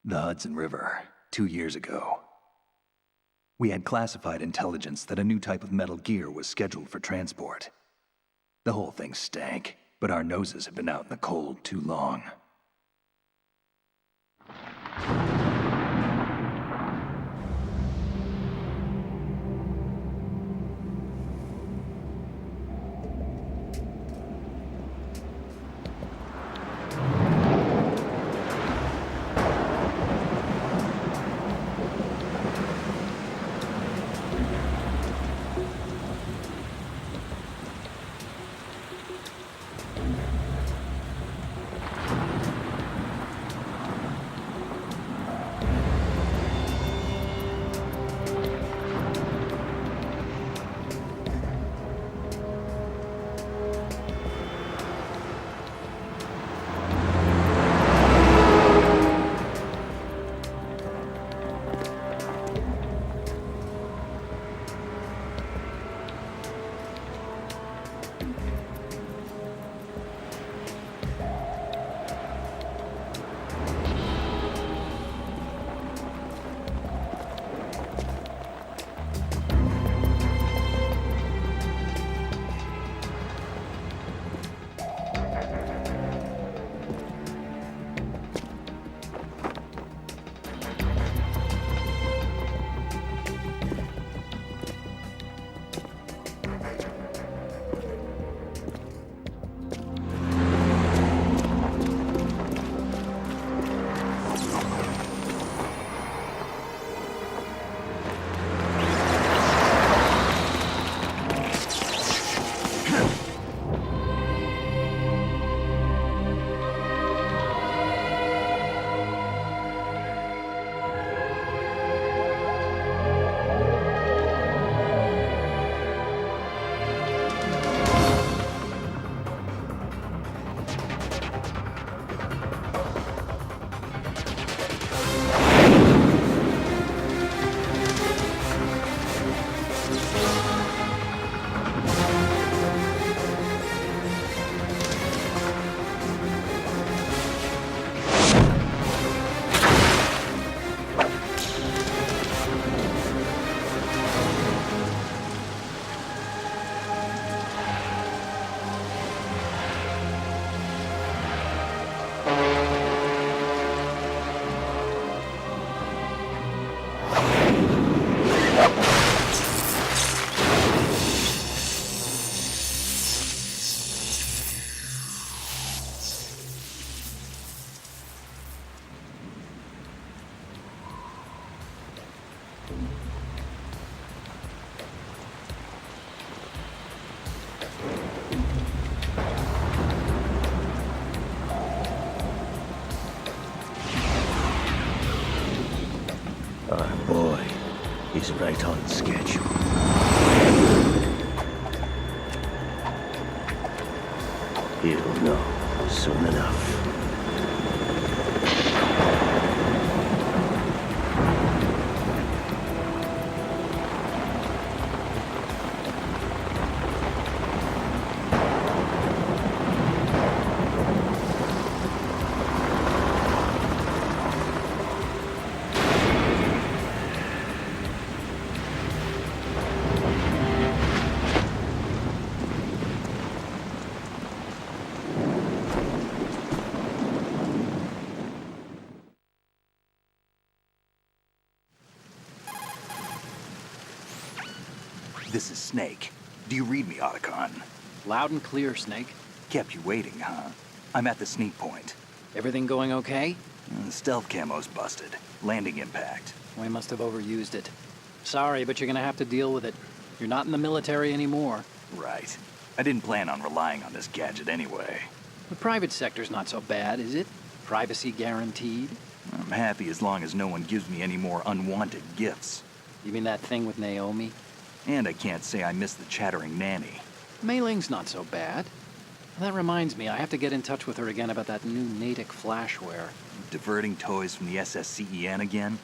The Hudson River, 2 years ago. We had classified intelligence that a new type of metal gear was scheduled for transport. The whole thing stank, but our noses had been out in the cold too long. He's right on schedule. He'll know soon enough. This is Snake. Do you read me, Otacon? Loud and clear, Snake. Kept you waiting, huh? I'm at the sneak point. Everything going okay? The stealth camo's busted. Landing impact. We must have overused it. Sorry, but you're gonna have to deal with it. You're not in the military anymore. Right. I didn't plan on relying on this gadget anyway. The private sector's not so bad, is it? Privacy guaranteed? I'm happy as long as no one gives me any more unwanted gifts. You mean that thing with Naomi? And I can't say I miss the chattering nanny. Mei Ling's not so bad. That reminds me, I have to get in touch with her again about that new Natick flashware. Diverting toys from the SSCEN again?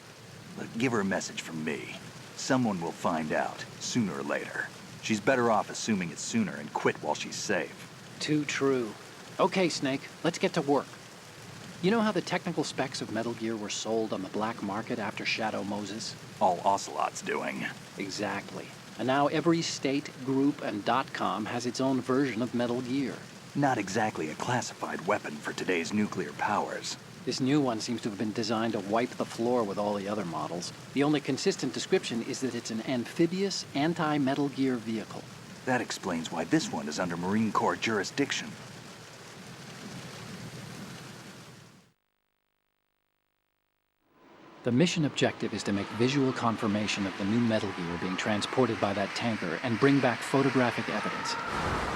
Look, give her a message from me. Someone will find out, sooner or later. She's better off assuming it sooner and quit while she's safe. Too true. Okay, Snake, let's get to work. You know how the technical specs of Metal Gear were sold on the black market after Shadow Moses? All Ocelot's doing. Exactly. And now every state, group, and .com has its own version of Metal Gear. Not exactly a classified weapon for today's nuclear powers. This new one seems to have been designed to wipe the floor with all the other models. The only consistent description is that it's an amphibious, anti-Metal Gear vehicle. That explains why this one is under Marine Corps jurisdiction. The mission objective is to make visual confirmation of the new Metal Gear being transported by that tanker and bring back photographic evidence.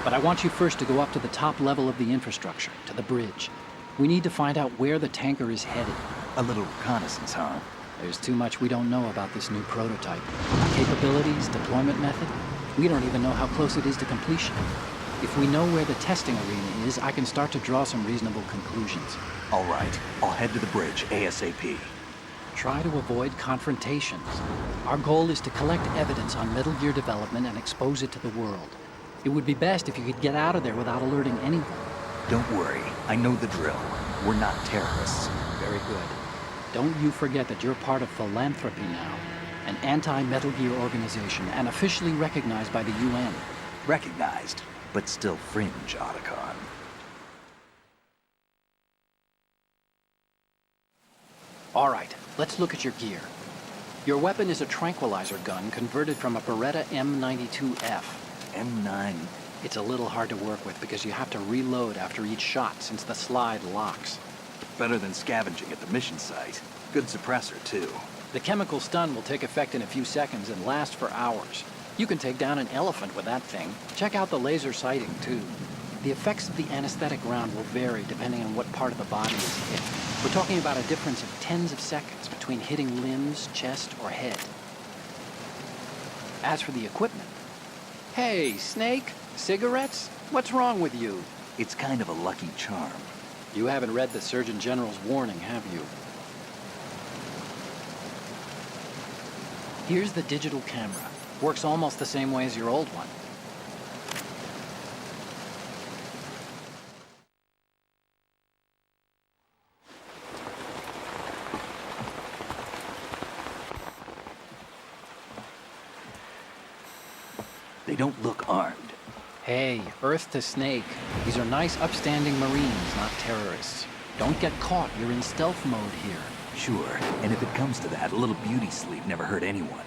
But I want you first to go up to the top level of the infrastructure, to the bridge. We need to find out where the tanker is headed. A little reconnaissance, huh? There's too much we don't know about this new prototype. Capabilities, deployment method. We don't even know how close it is to completion. If we know where the testing arena is, I can start to draw some reasonable conclusions. All right, I'll head to the bridge ASAP. Try to avoid confrontations. Our goal is to collect evidence on Metal Gear development and expose it to the world. It would be best if you could get out of there without alerting anyone. Don't worry, I know the drill. We're not terrorists. Very good. Don't you forget that you're part of Philanthropy now, an anti-Metal Gear organization and officially recognized by the UN. Recognized, but still fringe, Otacon. All right, let's look at your gear. Your weapon is a tranquilizer gun converted from a Beretta M92F. M9. It's a little hard to work with because you have to reload after each shot since the slide locks. Better than scavenging at the mission site. Good suppressor, too. The chemical stun will take effect in a few seconds and last for hours. You can take down an elephant with that thing. Check out the laser sighting, too. The effects of the anesthetic round will vary depending on what part of the body is hit. We're talking about a difference of tens of seconds between hitting limbs, chest, or head. As for the equipment... Hey, Snake, cigarettes? What's wrong with you? It's kind of a lucky charm. You haven't read the Surgeon General's warning, have you? Here's the digital camera. Works almost the same way as your old one. They don't look armed. Hey, Earth to Snake. These are nice, upstanding Marines, not terrorists. Don't get caught. You're in stealth mode here. Sure, and if it comes to that, a little beauty sleep never hurt anyone.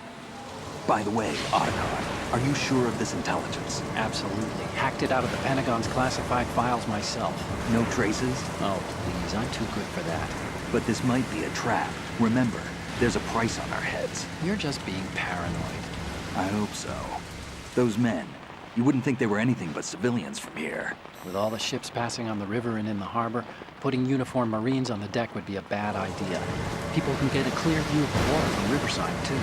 By the way, Otacon, are you sure of this intelligence? Absolutely. Hacked it out of the Pentagon's classified files myself. No traces? Oh, please, I'm too good for that. But this might be a trap. Remember, there's a price on our heads. You're just being paranoid. I hope so. Those men, you wouldn't think they were anything but civilians from here. With all the ships passing on the river and in the harbor, putting uniformed Marines on the deck would be a bad idea. People can get a clear view of the water from Riverside, too.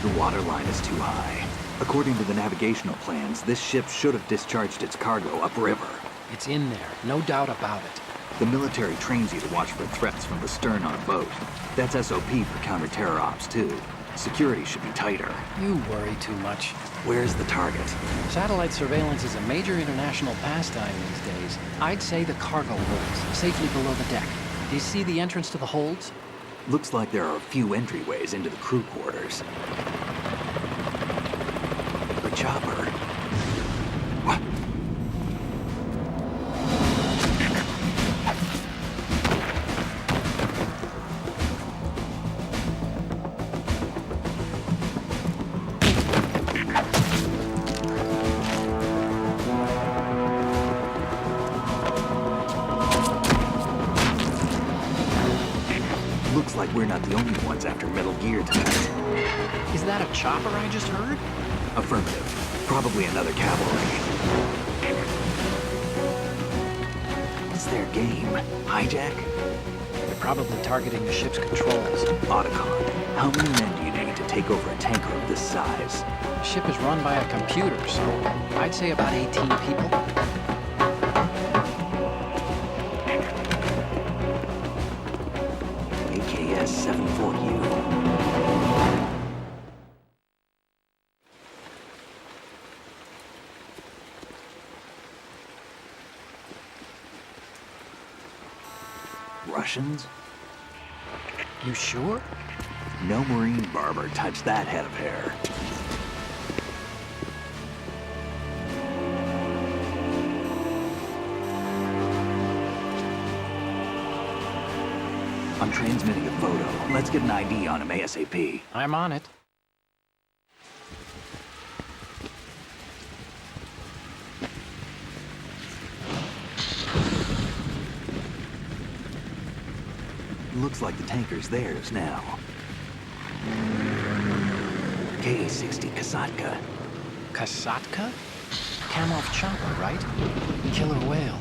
The water line is too high. According to the navigational plans, this ship should have discharged its cargo upriver. It's in there, no doubt about it. The military trains you to watch for threats from the stern on a boat. That's SOP for counter-terror ops, too. Security should be tighter. You worry too much. Where's the target? Satellite surveillance is a major international pastime these days. I'd say the cargo holds, safely below the deck. Do you see the entrance to the holds? Looks like there are a few entryways into the crew quarters. The chopper. What? Looks like we're not the only ones after Metal Gear tonight. Is that a chopper I just heard? Affirmative. Probably another cavalry. What's their game? Hijack? They're probably targeting the ship's controls. Otacon, how many men do you need to take over a tanker of this size? The ship is run by a computer, so I'd say about 18 people. AKS 74U. Russians? You sure? No Marine barber touched that head of hair. I'm transmitting a photo. Let's get an ID on him ASAP. I'm on it. Looks like the tanker's theirs now. Ka-60 Kasatka. Kasatka? Kamov chopper, right? Killer whale.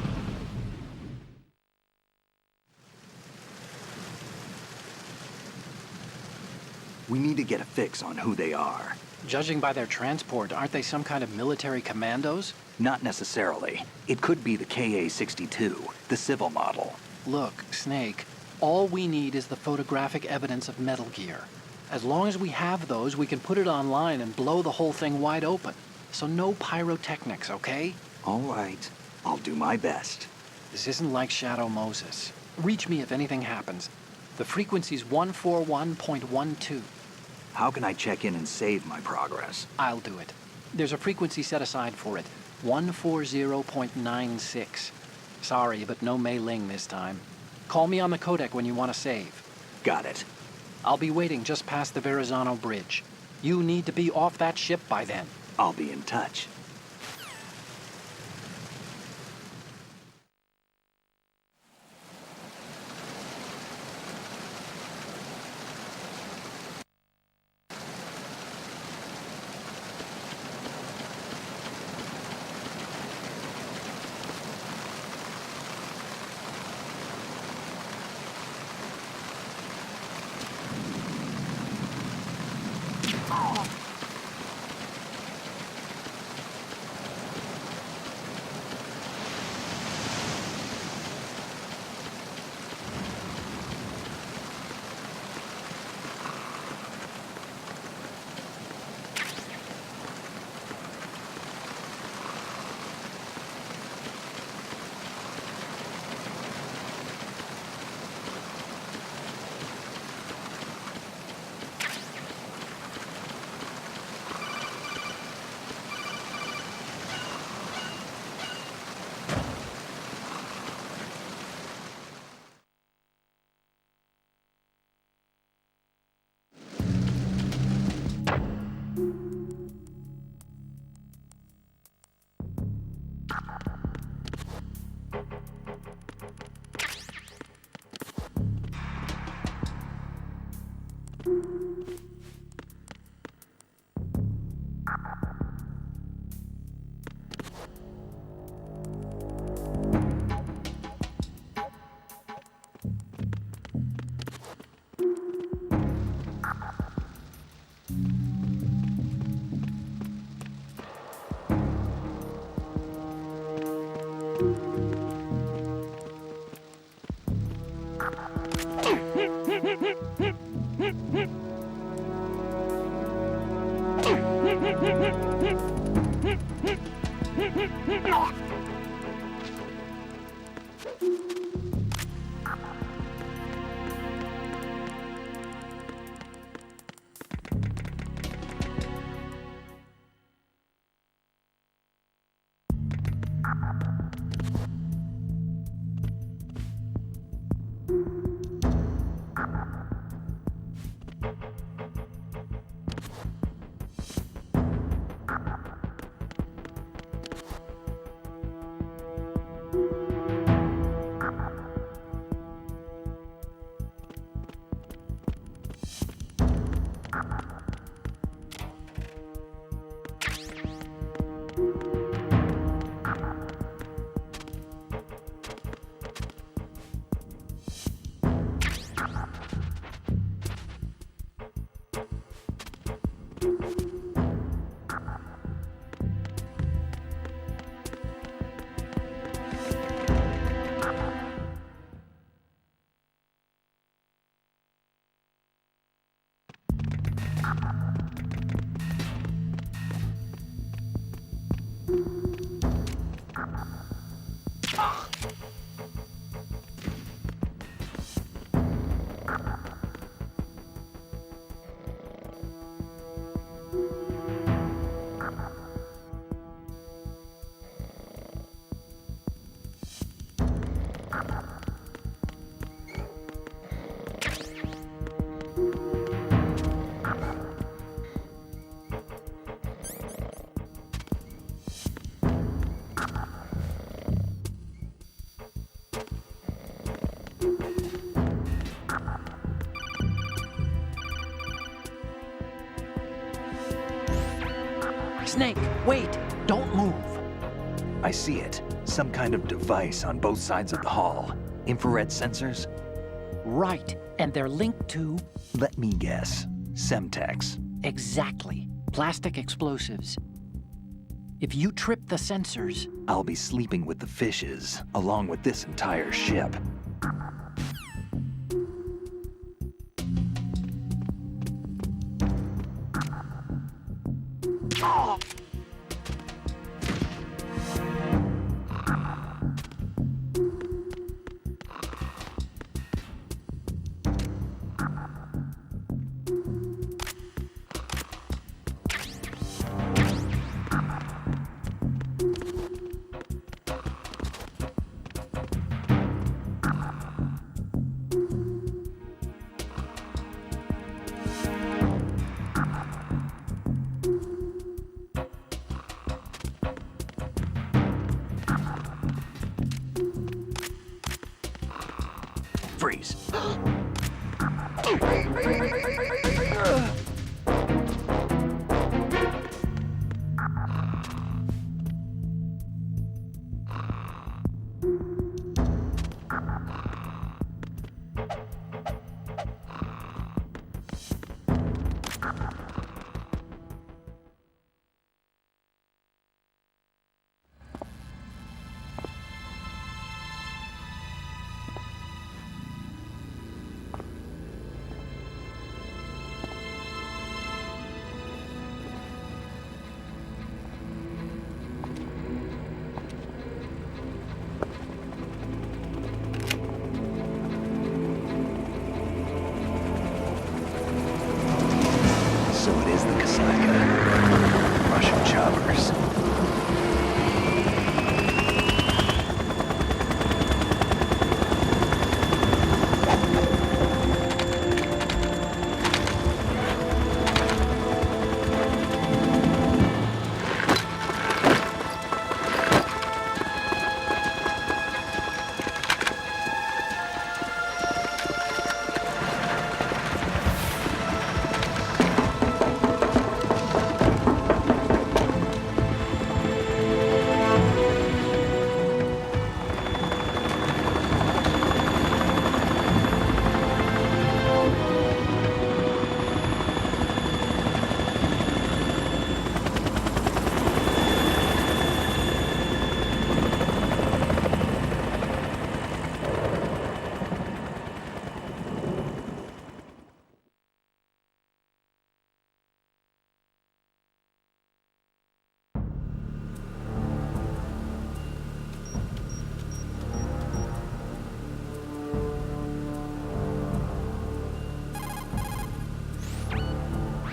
We need to get a fix on who they are. Judging by their transport, aren't they some kind of military commandos? Not necessarily. It could be the Ka-62, the civil model. Look, Snake, all we need is the photographic evidence of Metal Gear. As long as we have those, we can put it online and blow the whole thing wide open. So no pyrotechnics, okay? All right. I'll do my best. This isn't like Shadow Moses. Reach me if anything happens. The frequency's 141.12. How can I check in and save my progress? I'll do it. There's a frequency set aside for it. 140.96. Sorry, but no Mei Ling this time. Call me on the codec when you want to save. Got it. I'll be waiting just past the Verrazano Bridge. You need to be off that ship by then. I'll be in touch. Snake, wait! Don't move! I see it. Some kind of device on both sides of the hall. Infrared sensors? Right, and they're linked to... Let me guess. Semtex. Exactly. Plastic explosives. If you trip the sensors... I'll be sleeping with the fishes, along with this entire ship. Freeze.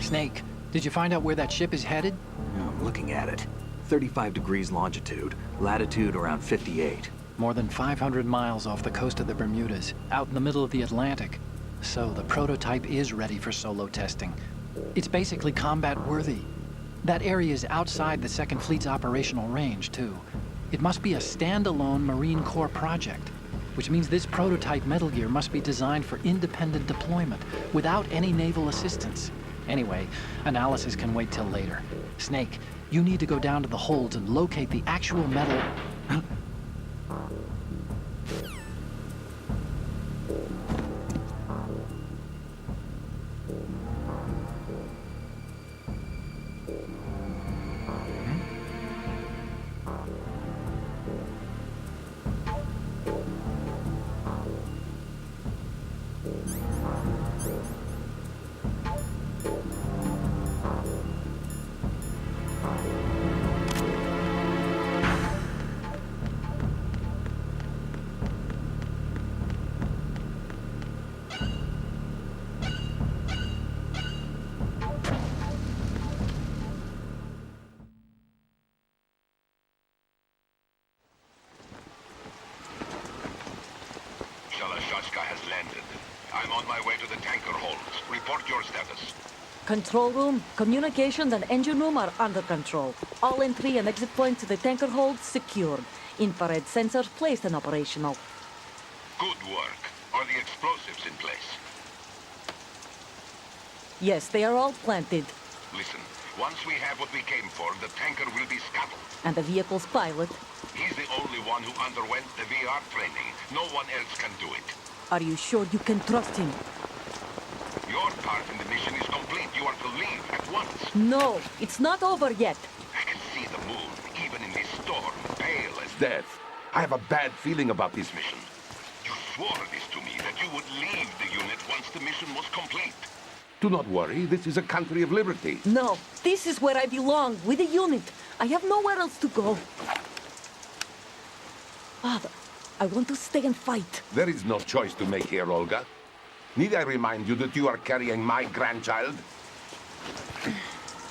Snake, did you find out where that ship is headed? I'm looking at it. 35 degrees longitude, latitude around 58. More than 500 miles off the coast of the Bermudas, out in the middle of the Atlantic. So the prototype is ready for solo testing. It's basically combat-worthy. That area is outside the Second Fleet's operational range, too. It must be a standalone Marine Corps project, which means this prototype Metal Gear must be designed for independent deployment, without any naval assistance. Anyway, analysis can wait till later. Snake, you need to go down to the holds and locate the actual metal... has landed. I'm on my way to the tanker holds. Report your status. Control room, communications and engine room are under control. All entry and exit points to the tanker hold secured. Infrared sensors placed and operational. Good work. Are the explosives in place? Yes, they are all planted. Listen, once we have what we came for, the tanker will be scuttled. And the vehicle's pilot? He's the only one who underwent the VR training. No one else can do it. Are you sure you can trust him? Your part in the mission is complete. You are to leave at once. No, it's not over yet. I can see the moon, even in this storm, pale as death. I have a bad feeling about this mission. You swore this to me, that you would leave the unit once the mission was complete. Do not worry, this is a country of liberty. No, this is where I belong, with the unit. I have nowhere else to go. Father, I want to stay and fight. There is no choice to make here, Olga. Need I remind you that you are carrying my grandchild?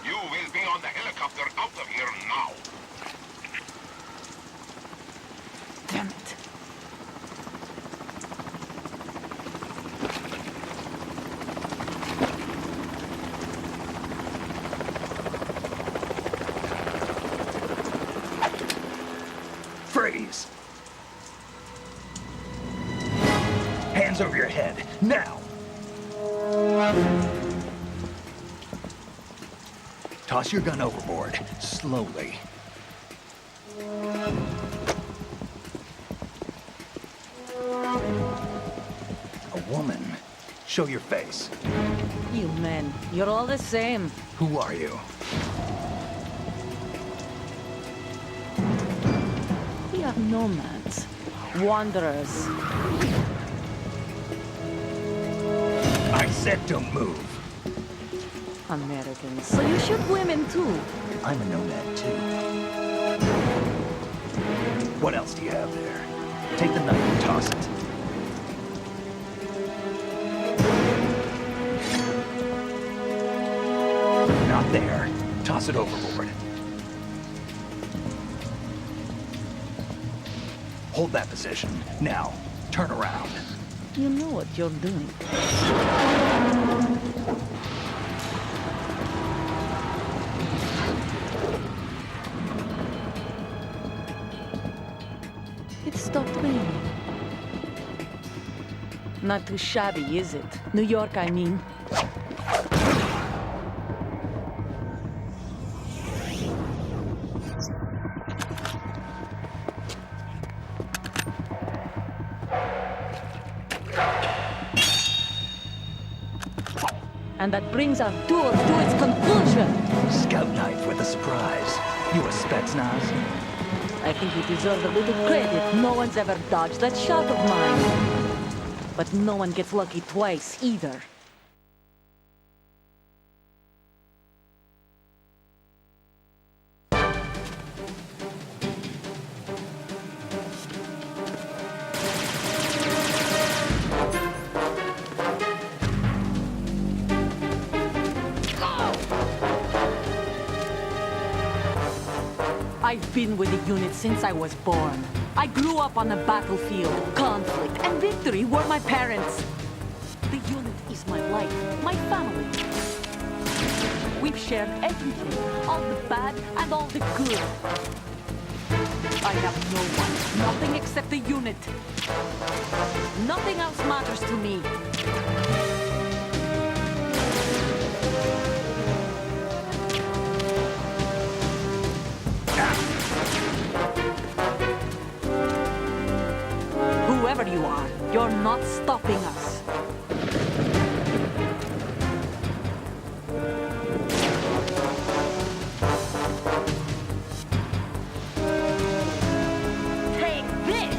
You will be on the helicopter out of here now. Damn it. Freeze! Hands over your head, now! Toss your gun overboard, slowly. A woman. Show your face. You men, you're all the same. Who are you? We are nomads, wanderers. I said don't move. Americans. So you shoot women too. I'm a nomad too. What else do you have there? Take the knife and toss it. Not there. Toss it overboard. Hold that position. Now, turn around. You know what you're doing. It stopped raining. Not too shabby, is it? New York, I mean. And that brings our tour to its conclusion. Scout knife with a surprise. You a Spetsnaz? I think you deserve a little credit. No one's ever dodged that shot of mine. But no one gets lucky twice, either. I've been with the unit since I was born. I grew up on the battlefield. Conflict and victory were my parents. The unit is my life, my family. We've shared everything, all the bad and all the good. I have no one, nothing except the unit. Nothing else matters to me. Whoever you are, you're not stopping us. Take this!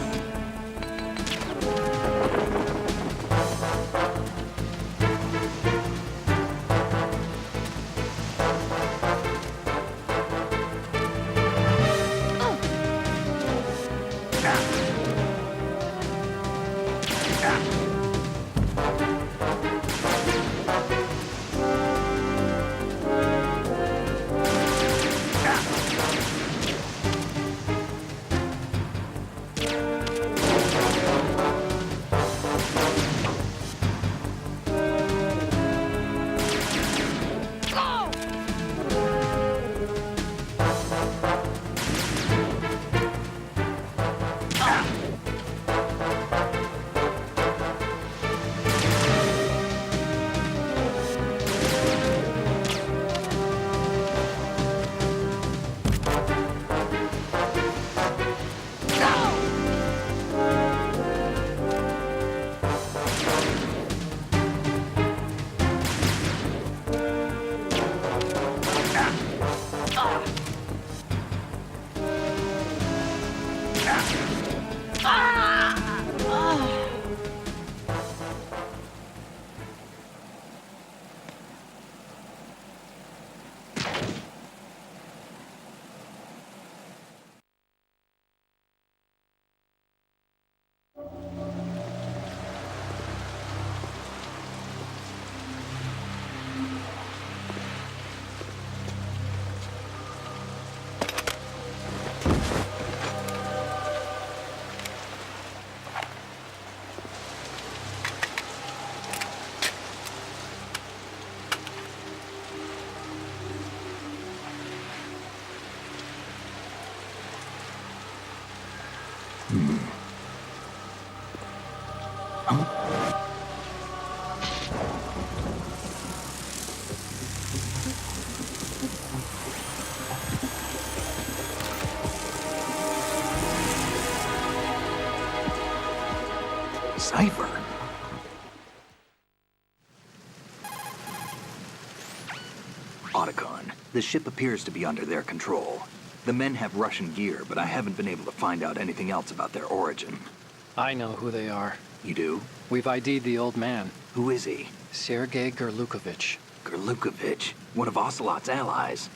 Cipher? Otacon, the ship appears to be under their control. The men have Russian gear, but I haven't been able to find out anything else about their origin. I know who they are. You do? We've ID'd the old man, Who is he? Sergei Gerlukovich. Gerlukovich, one of Ocelot's allies.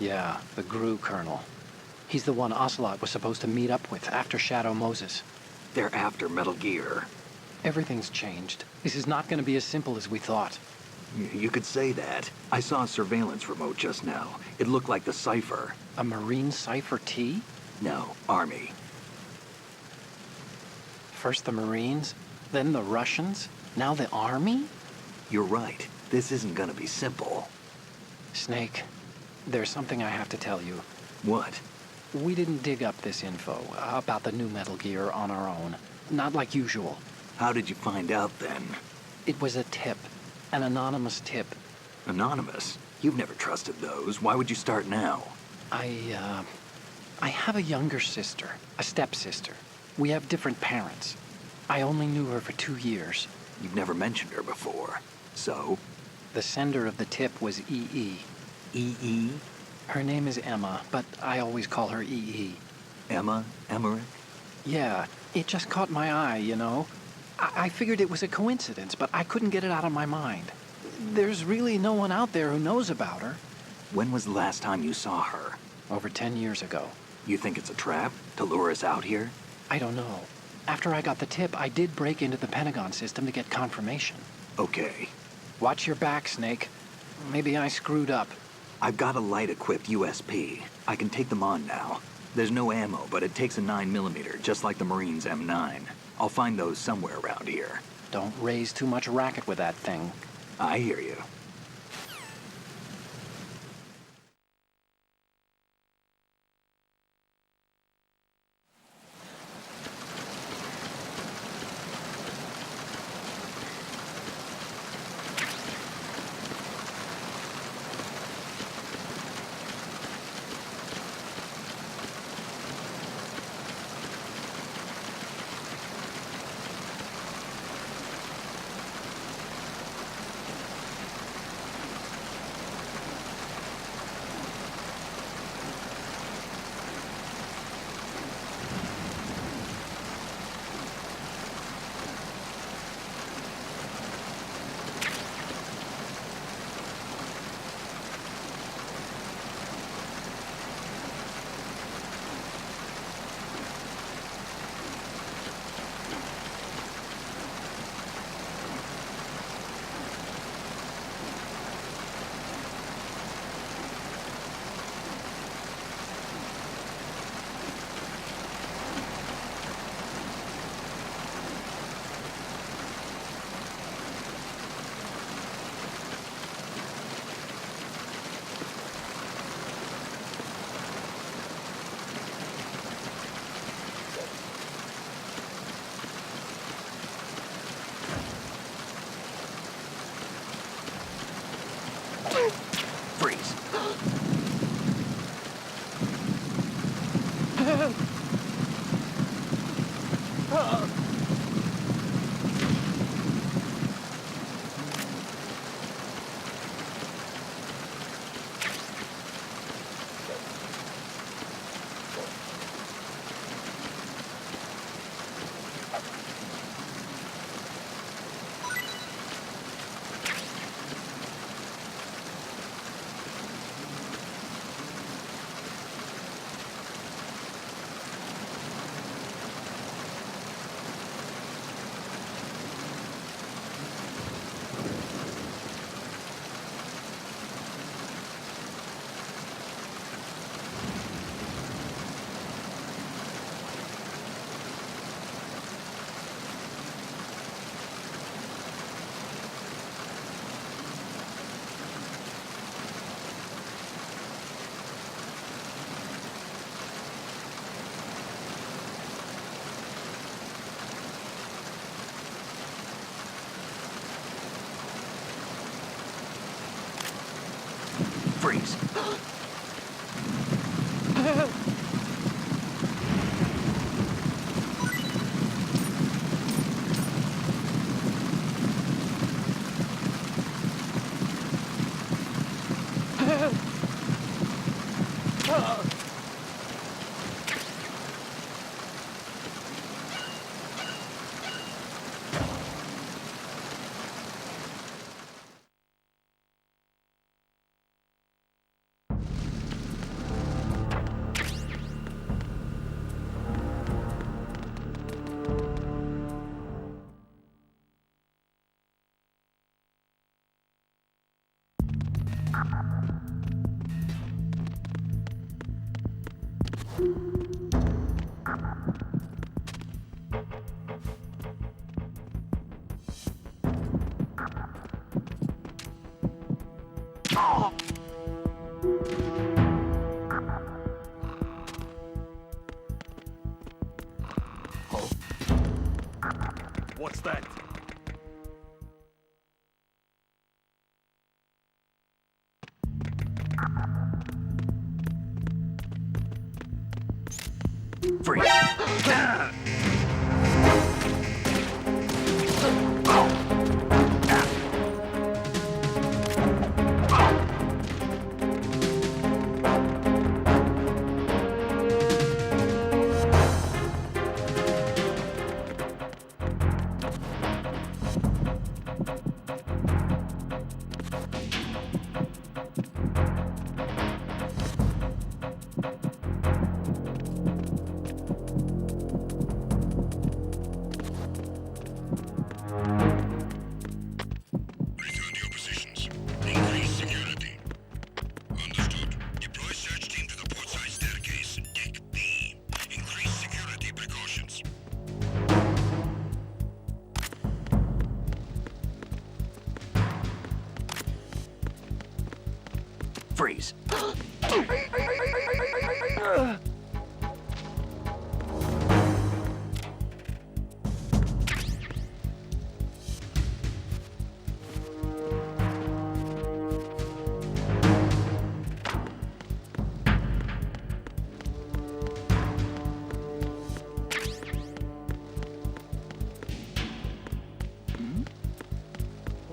Yeah, the GRU colonel. He's the one Ocelot was supposed to meet up with after Shadow Moses. They're after Metal Gear. Everything's changed. This is not going to be as simple as we thought. You could say that. I saw a surveillance remote just now. It looked like the Cipher. A Marine Cipher T? No, Army. First the Marines, then the Russians, now the Army? You're right. This isn't gonna be simple. Snake, there's something I have to tell you. What? We didn't dig up this info about the new Metal Gear on our own. Not like usual. How did you find out then? It was a tip. An anonymous tip. Anonymous? You've never trusted those. Why would you start now? I have a younger sister, a stepsister. We have different parents. I only knew her for 2 years. You've never mentioned her before. So? The sender of the tip was EE. EE? Her name is Emma, but I always call her EE. Emma? Emmerich? Yeah, it just caught my eye, you know? I figured it was a coincidence, but I couldn't get it out of my mind. There's really no one out there who knows about her. When was the last time you saw her? Over 10 years ago. You think it's a trap to lure us out here? I don't know. After I got the tip, I did break into the Pentagon system to get confirmation. Okay. Watch your back, Snake. Maybe I screwed up. I've got a light-equipped USP. I can take them on now. There's no ammo, but it takes a 9mm, just like the Marines' M9. I'll find those somewhere around here. Don't raise too much racket with that thing. I hear you. Freeze. Freeze. What's that? Freeze.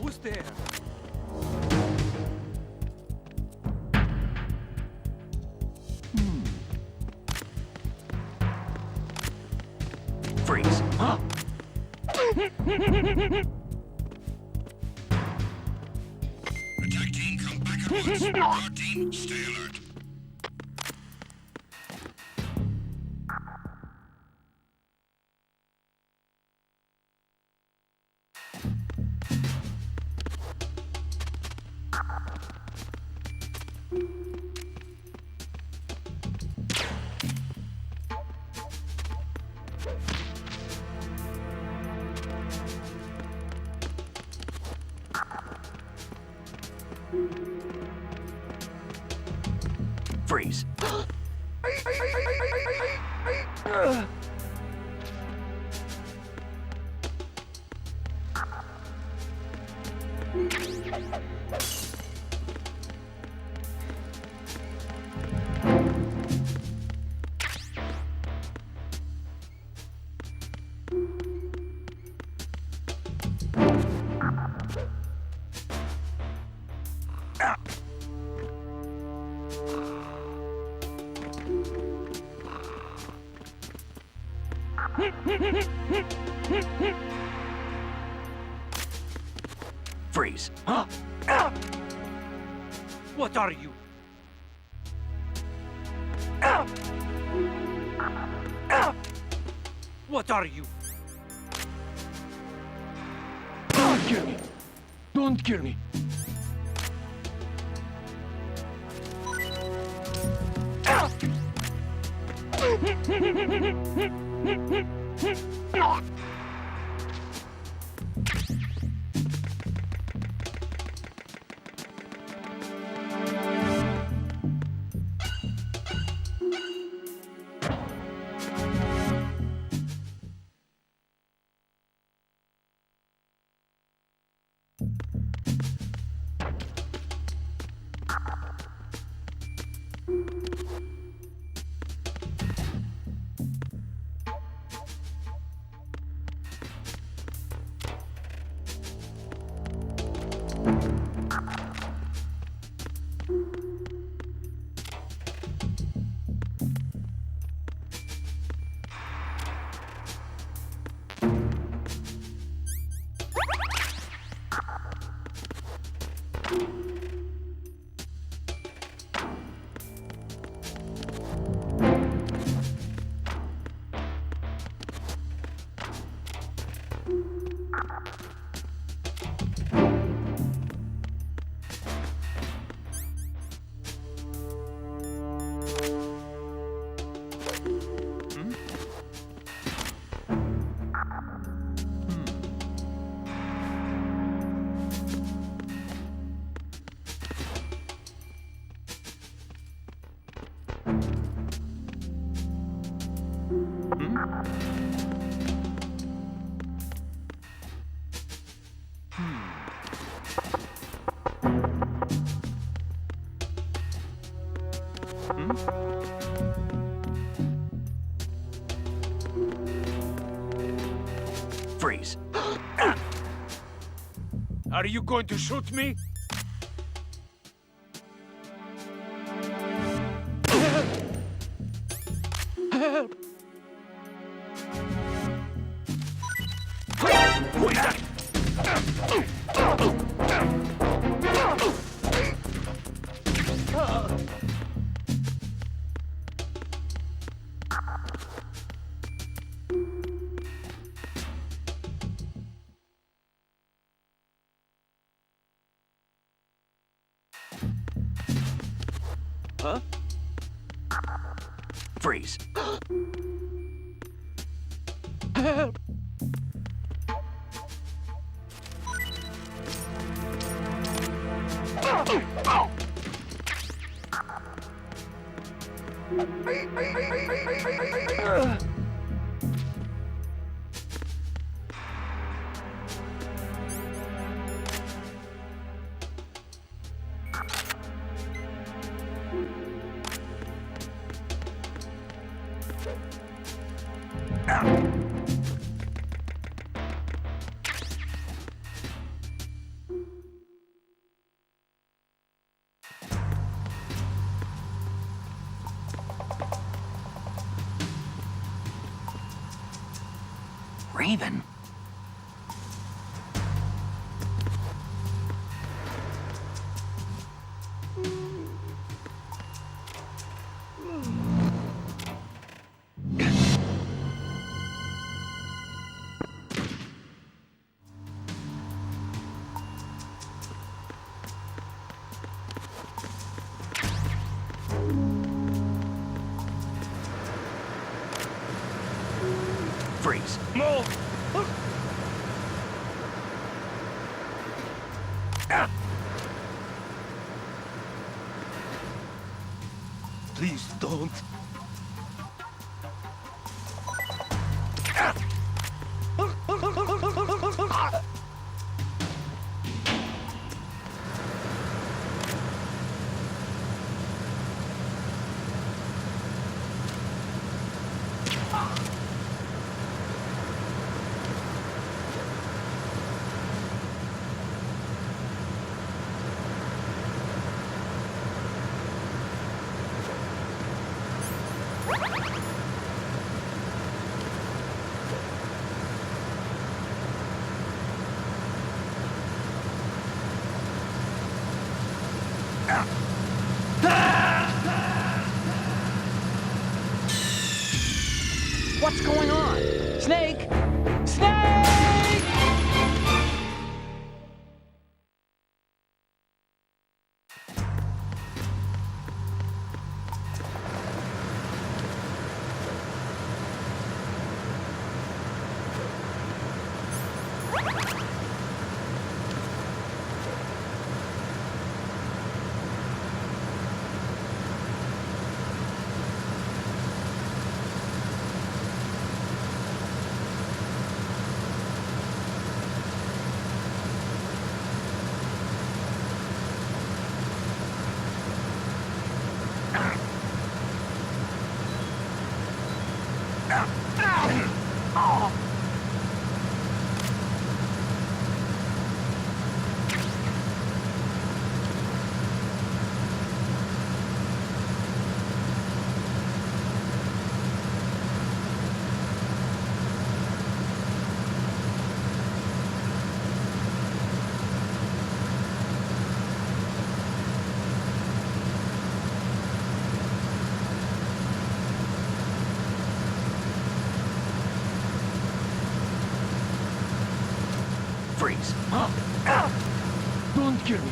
Who's there? Freeze. Huh? Attack team, come back at once. Guard team, stay alert. Freeze. Freeze. Huh? What are you? What are you? Don't kill me! Don't kill me! Freeze. Are you going to shoot me? Help! Huh? Freeze. Help! Raven? Freeze. Move! Please don't. What's going on? Snake! Snake! Freeze. Don't kill me.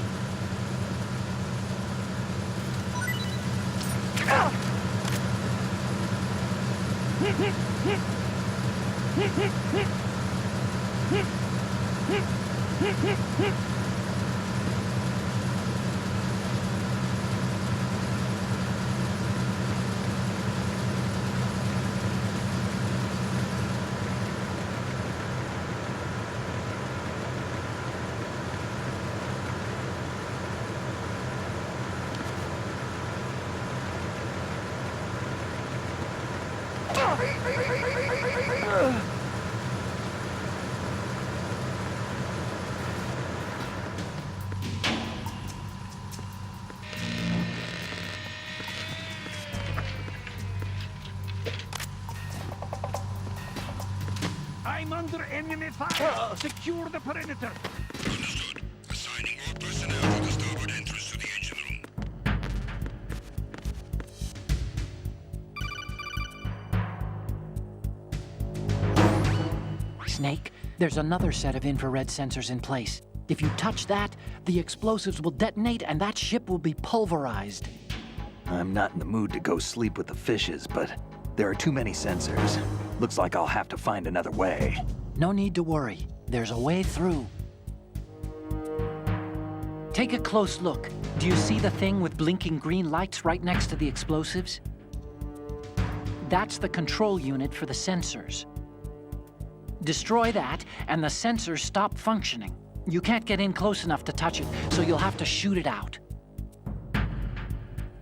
I'm under enemy fire. Secure the perimeter. Understood. Assigning all personnel to the starboard entrance to the engine room. Snake, there's another set of infrared sensors in place. If you touch that, the explosives will detonate and that ship will be pulverized. I'm not in the mood to go sleep with the fishes, but there are too many sensors. Looks like I'll have to find another way. No need to worry. There's a way through. Take a close look. Do you see the thing with blinking green lights right next to the explosives? That's the control unit for the sensors. Destroy that, and the sensors stop functioning. You can't get in close enough to touch it, so you'll have to shoot it out.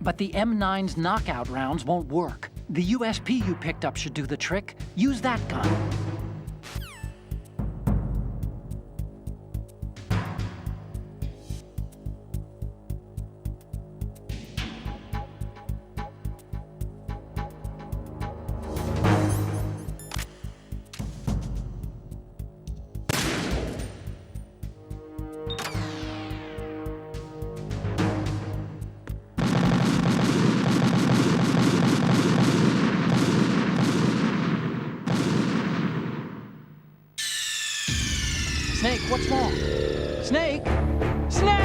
But the M9's knockout rounds won't work. The USP you picked up should do the trick. Use that gun. Snake, what's wrong? Snake! Snake!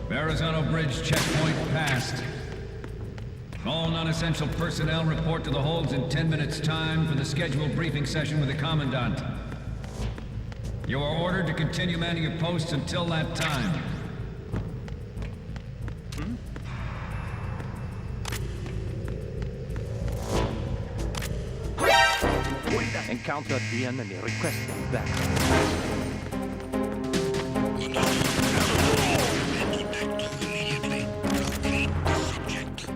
Verrazano Bridge checkpoint passed. All non-essential personnel report to the holds in 10 minutes' time for the scheduled briefing session with the Commandant. You are ordered to continue manning your posts until that time. Encountered the enemy. Requesting back. Immediately. Locate the subject.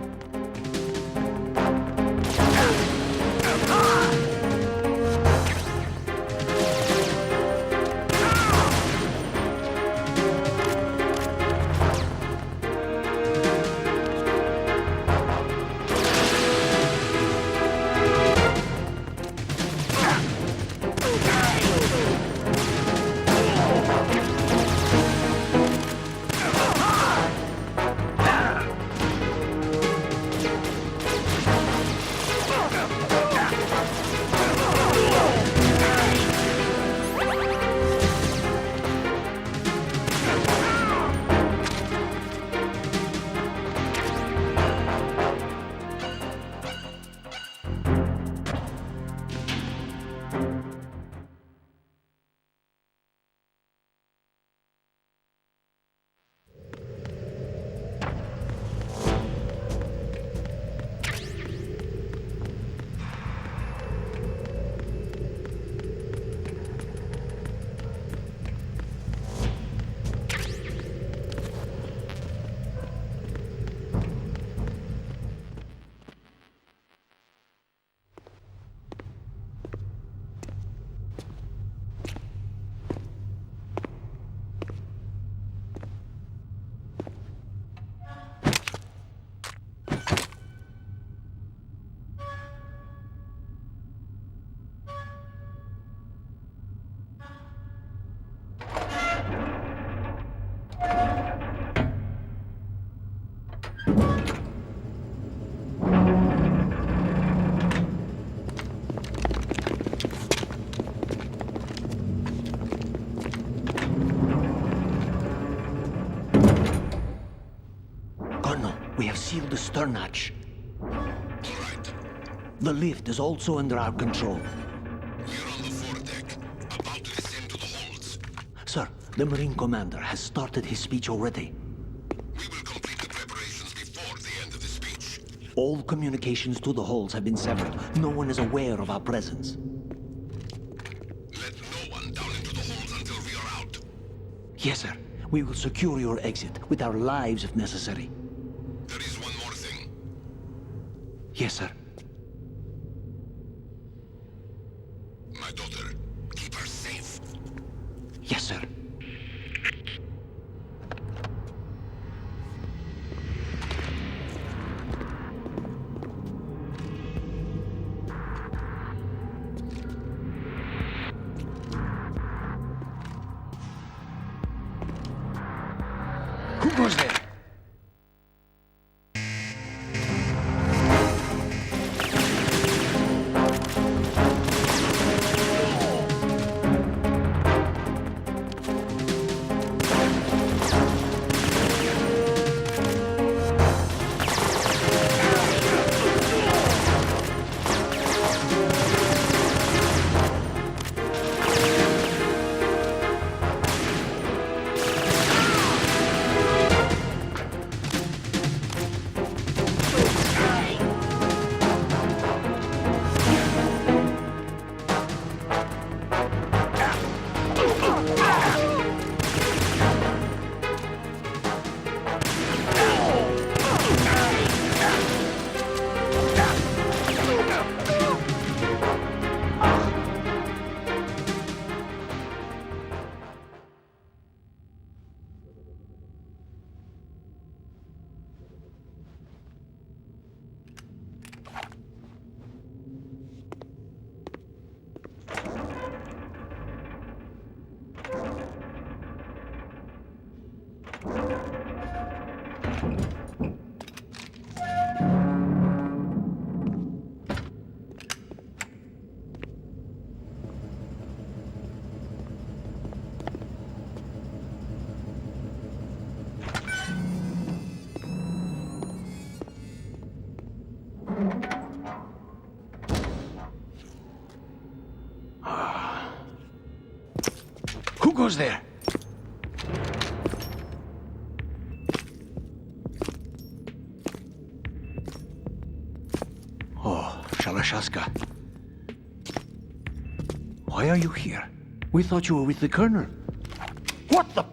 We have sealed the stern hatch. All right. The lift is also under our control. We're on the foredeck, about to descend to the holds. Sir, the Marine Commander has started his speech already. We will complete the preparations before the end of the speech. All communications to the holds have been severed. No one is aware of our presence. Yes, sir. We will secure your exit with our lives if necessary. There is one more thing. Yes, sir. My daughter. Keep her safe. Yes, sir. Who goes there? Who goes there? Oh, Shalashaska. Why are you here? We thought you were with the Colonel. What the?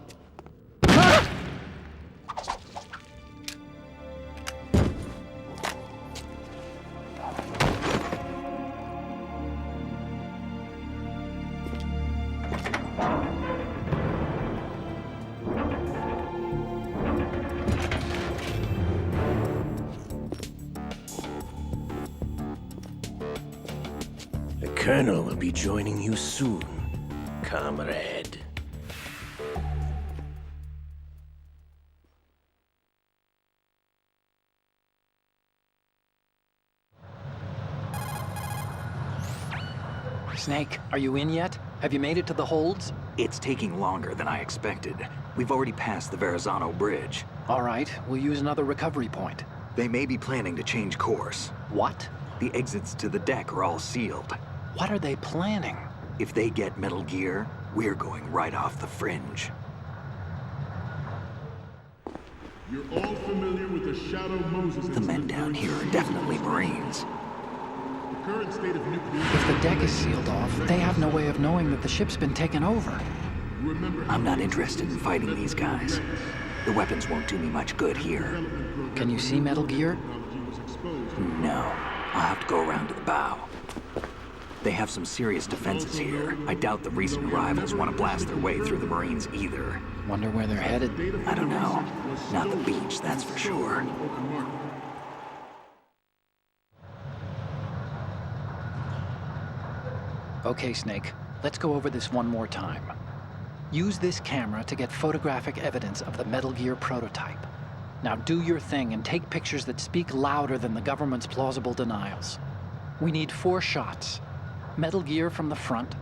The Colonel will be joining you soon, comrade. Snake, are you in yet? Have you made it to the holds? It's taking longer than I expected. We've already passed the Verrazano Bridge. All right, we'll use another recovery point. They may be planning to change course. What? The exits to the deck are all sealed. What are they planning? If they get Metal Gear, we're going right off the fringe. You're all familiar with the Shadow Moses The men down here are definitely Marines. The current state of nuclear... If the deck is sealed off, they have no way of knowing that the ship's been taken over. Remember I'm not interested in fighting these guys. The weapons won't do me much good here. Can you see Metal Gear? No. I'll have to go around to the bow. They have some serious defenses here. I doubt the recent arrivals want to blast their way through the Marines either. Wonder where they're headed. I don't know. Not the beach, that's for sure. Okay, Snake. Let's go over this one more time. Use this camera to get photographic evidence of the Metal Gear prototype. Now do your thing and take pictures that speak louder than the government's plausible denials. We need 4 shots. Metal Gear from the front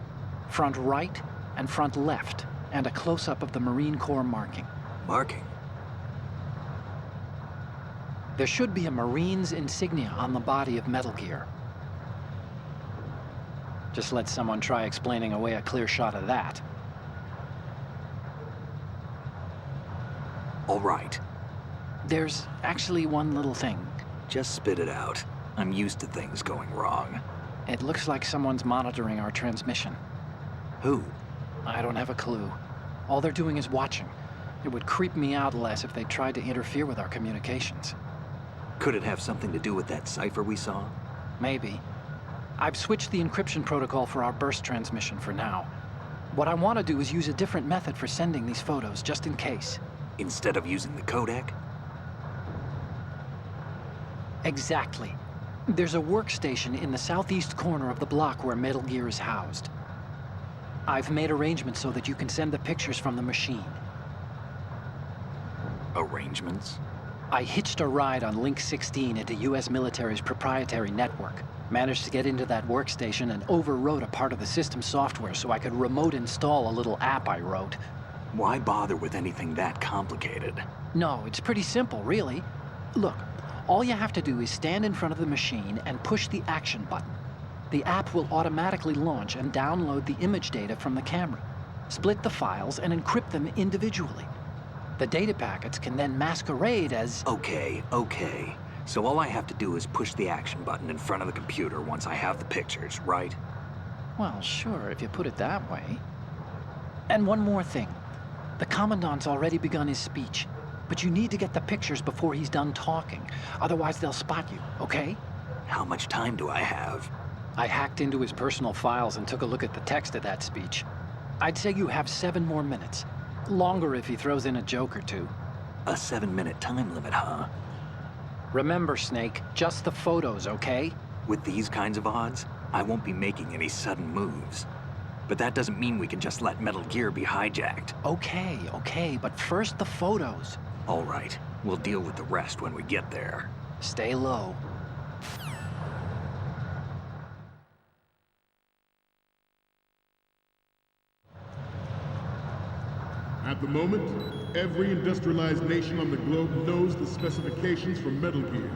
right, and front left, and a close-up of the Marine Corps marking. Marking? There should be a Marine's insignia on the body of Metal Gear. Just let someone try explaining away a clear shot of that. All right. There's actually one little thing. Just spit it out. I'm used to things going wrong. It looks like someone's monitoring our transmission. Who? I don't have a clue. All they're doing is watching. It would creep me out less if they tried to interfere with our communications. Could it have something to do with that cipher we saw? Maybe. I've switched the encryption protocol for our burst transmission for now. What I want to do is use a different method for sending these photos, just in case. Instead of using the codec? Exactly. There's a workstation in the southeast corner of the block where Metal Gear is housed. I've made arrangements so that you can send the pictures from the machine. Arrangements? I hitched a ride on Link 16 into US military's proprietary network. Managed to get into that workstation and overwrote a part of the system software so I could remote install a little app I wrote. Why bother with anything that complicated? No, it's pretty simple, really. Look, all you have to do is stand in front of the machine and push the action button. The app will automatically launch and download the image data from the camera, split the files, and encrypt them individually. The data packets can then masquerade as... Okay. So all I have to do is push the action button in front of the computer once I have the pictures, right? Well, sure, if you put it that way. And one more thing. The Commandant's already begun his speech, but you need to get the pictures before he's done talking. Otherwise, they'll spot you, okay? How much time do I have? I hacked into his personal files and took a look at the text of that speech. I'd say you have 7 more minutes. Longer if he throws in a joke or two. A 7-minute time limit, huh? Remember, Snake, just the photos, okay? With these kinds of odds, I won't be making any sudden moves. But that doesn't mean we can just let Metal Gear be hijacked. Okay, but first the photos. All right, we'll deal with the rest when we get there. Stay low. At the moment, every industrialized nation on the globe knows the specifications for Metal Gear.